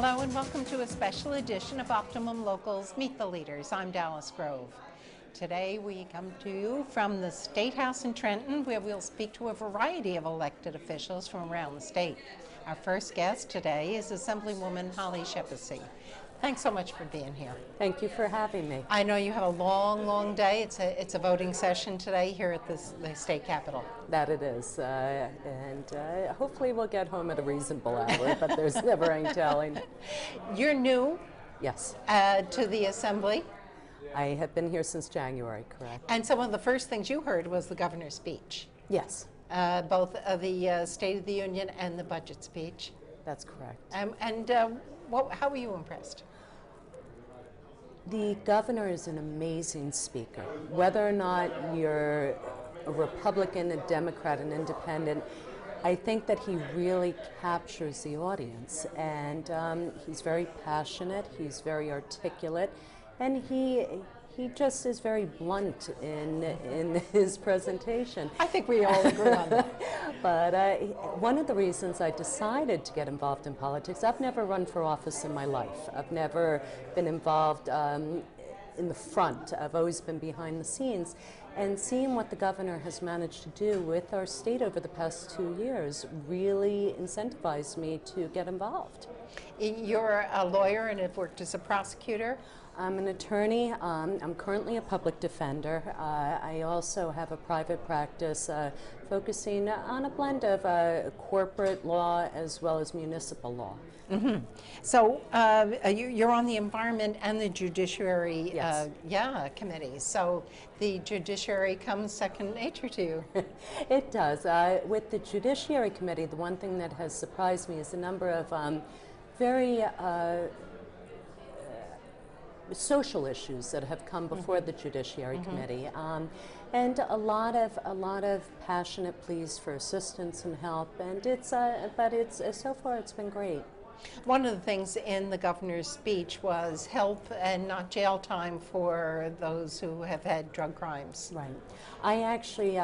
Hello and welcome to a special edition of Optimum Local's Meet the Leaders. I'm Dallas Grove. Today we come to you from the State House in Trenton, where we'll speak to a variety of elected officials from around the state. Our first guest today is Assemblywoman Holly Schepisi. Thanks so much for being here. Thank you for having me. I know you have a long day. It's a voting session today here at the state capitol. That it is, and hopefully we'll get home at a reasonable hour, but there's never any telling. You're new. Yes. To the Assembly. I have been here since January, correct. And some of the first things you heard was the governor's speech. Yes. Both the State of the Union and the budget speech. That's correct. How were you impressed? The governor is an amazing speaker. Whether or not you're a Republican, a Democrat, an independent, I think that he really captures the audience. And he's very passionate, he's very articulate, and he just is very blunt in his presentation. I think we all agree on that. But one of the reasons I decided to get involved in politics, I've never run for office in my life. I've never been involved in the front. I've always been behind the scenes. And seeing what the governor has managed to do with our state over the past 2 years really incentivized me to get involved. You're a lawyer and have worked as a prosecutor? I'm an attorney. I'm currently a public defender. I also have a private practice focusing on a blend of corporate law as well as municipal law. Mm-hmm. So you're on the Environment and the Judiciary committee. So the Judiciary comes second nature to you. It does. With the Judiciary Committee, the one thing that has surprised me is the number of very social issues that have come before the Judiciary Committee, and a lot of passionate pleas for assistance and help. And so far it's been great. One of the things in the governor's speech was help and not jail time for those who have had drug crimes. Right. I actually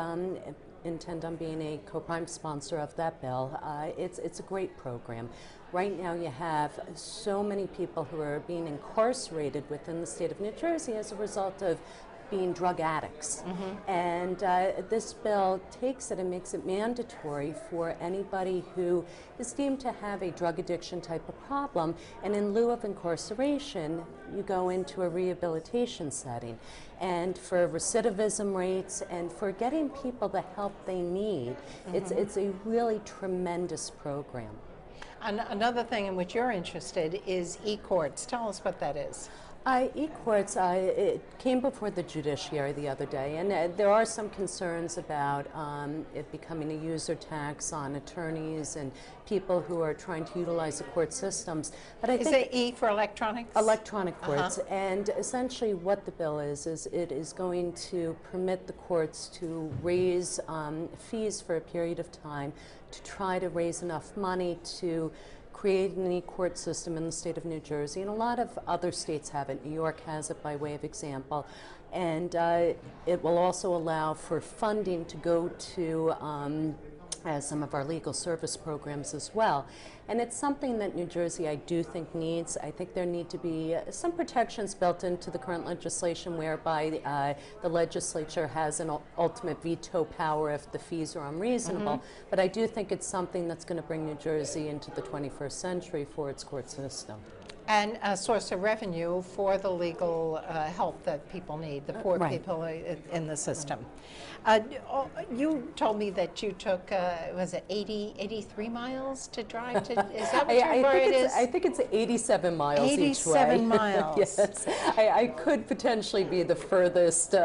intend on being a co-prime sponsor of that bill. It's a great program. Right now you have so many people who are being incarcerated within the state of New Jersey as a result of being drug addicts. And this bill takes it and makes it mandatory for anybody who is deemed to have a drug addiction type of problem, and in lieu of incarceration, you go into a rehabilitation setting. And for recidivism rates and for getting people the help they need, it's a really tremendous program. And another thing in which you're interested is e-courts. Tell us what that is. E-courts, it came before the Judiciary the other day, and there are some concerns about it becoming a user tax on attorneys and people who are trying to utilize the court systems. But I think it E for electronics? Electronic courts, and essentially what the bill is it is going to permit the courts to raise fees for a period of time to try to raise enough money to create an e-court system in the state of New Jersey, and a lot of other states have it. New York has it by way of example. And it will also allow for funding to go to some of our legal service programs as well. And it's something that New Jersey, I do think, needs. I think there need to be some protections built into the current legislation whereby the legislature has an ultimate veto power if the fees are unreasonable. But I do think it's something that's going to bring New Jersey into the 21st century for its court system. And a source of revenue for the legal help that people need, the poor people in the system. You told me that you took, was it 83 miles to drive to, is that what it is? I think it's 87 miles each way. 87 miles. Yes. I could potentially be the furthest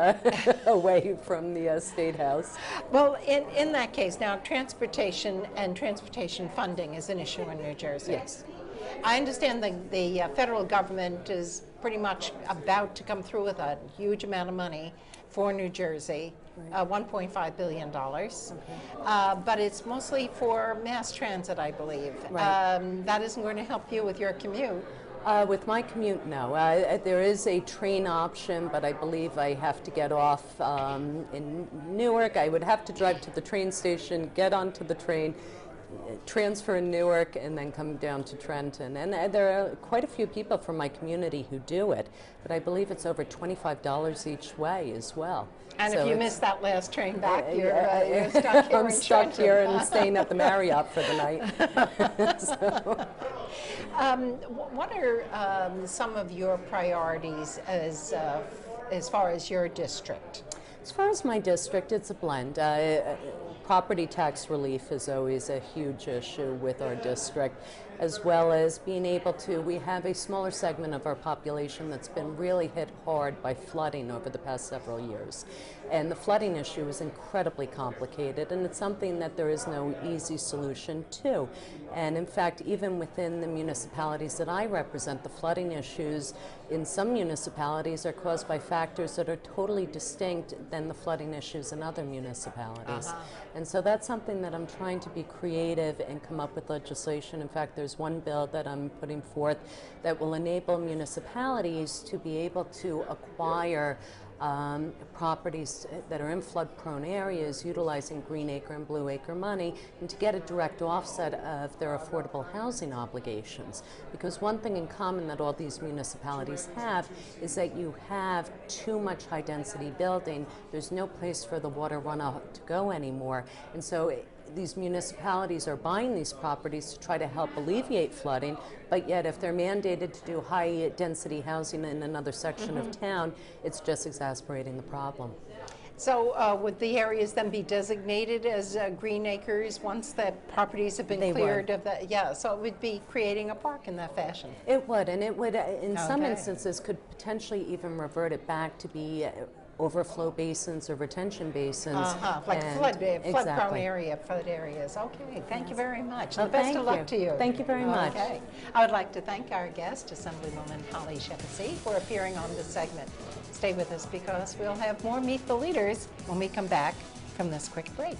away from the State House. Well, in that case, now transportation and transportation funding is an issue in New Jersey. Yes. I understand the federal government is pretty much about to come through with a huge amount of money for New Jersey, $1.5 billion. But it's mostly for mass transit, I believe. That isn't going to help you with your commute. With my commute, no. There is a train option, but I believe I have to get off in Newark. I would have to drive to the train station, get onto the train, transfer in Newark and then come down to Trenton. And there are quite a few people from my community who do it, but I believe it's over $25 each way as well. And So if you it's- miss that last train back, you're stuck here I'm in stuck Trenton. here and staying at the Marriott for the night. So. What are some of your priorities as far as your district? As far as my district, it's a blend. Property tax relief is always a huge issue with our district, as well as being able to, we have a smaller segment of our population that's been really hit hard by flooding over the past several years. And the flooding issue is incredibly complicated, and it's something that there is no easy solution to. And in fact, even within the municipalities that I represent, the flooding issues in some municipalities are caused by factors that are totally distinct than the flooding issues in other municipalities. And so that's something that I'm trying to be creative and come up with legislation. In fact, there's one bill that I'm putting forth that will enable municipalities to be able to acquire properties that are in flood-prone areas utilizing Green Acre and Blue Acre money, and to get a direct offset of their affordable housing obligations. Because one thing in common that all these municipalities have is that you have too much high-density building. There's no place for the water runoff to go anymore. And so these municipalities are buying these properties to try to help alleviate flooding, but yet if they're mandated to do high-density housing in another section of town, it's just exacerbating the problem. So would the areas then be designated as green acres once the properties have been cleared of that? Yeah, so it would be creating a park in that fashion. It would, and it would, in some instances, could potentially even revert it back to be overflow basins or retention basins. Like flood-prone area, flood areas. Okay, thank you very much. And best of luck to you. Thank you very much. Okay. I would like to thank our guest, Assemblywoman Holly Schepisi, for appearing on this segment. Stay with us because we'll have more Meet the Leaders when we come back from this quick break.